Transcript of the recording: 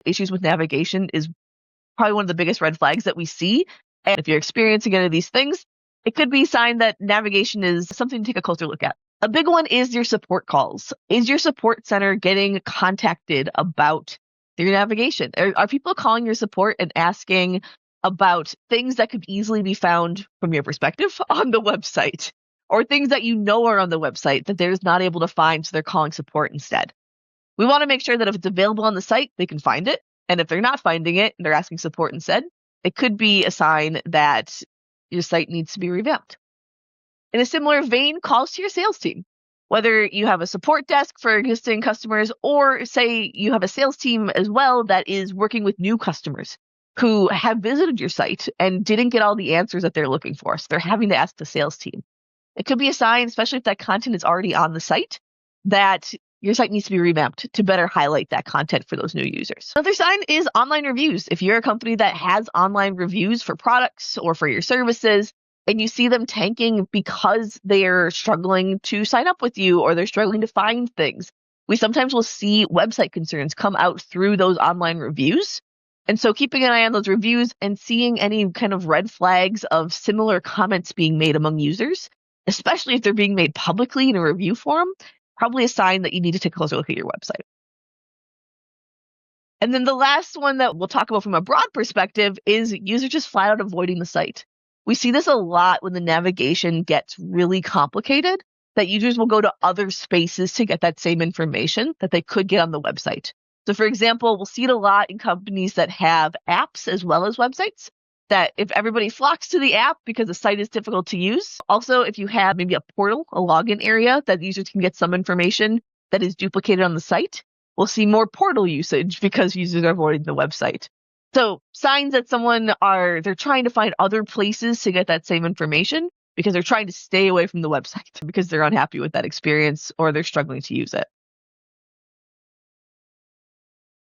issues with navigation is probably one of the biggest red flags that we see. And if you're experiencing any of these things, it could be a sign that navigation is something to take a closer look at. A big one is your support calls. Is your support center getting contacted about your navigation? Are people calling your support and asking about things that could easily be found from your perspective on the website, or things that you know are on the website that they're not able to find, so they're calling support instead? We want to make sure that if it's available on the site, they can find it. And if they're not finding it and they're asking support instead, it could be a sign that your site needs to be revamped. In a similar vein, calls to your sales team. Whether you have a support desk for existing customers, or say you have a sales team as well that is working with new customers who have visited your site and didn't get all the answers that they're looking for. So they're having to ask the sales team. It could be a sign, especially if that content is already on the site, that your site needs to be revamped to better highlight that content for those new users. Another sign is online reviews. If you're a company that has online reviews for products or for your services, and you see them tanking because they're struggling to sign up with you or they're struggling to find things, we sometimes will see website concerns come out through those online reviews. And so keeping an eye on those reviews and seeing any kind of red flags of similar comments being made among users, especially if they're being made publicly in a review forum, probably a sign that you need to take a closer look at your website. And then the last one that we'll talk about from a broad perspective is users just flat out avoiding the site. We see this a lot when the navigation gets really complicated, that users will go to other spaces to get that same information that they could get on the website. So for example, we'll see it a lot in companies that have apps as well as websites, that if everybody flocks to the app because the site is difficult to use. Also, if you have maybe a portal, a login area that users can get some information that is duplicated on the site, we'll see more portal usage because users are avoiding the website. So signs that they're trying to find other places to get that same information because they're trying to stay away from the website because they're unhappy with that experience or they're struggling to use it.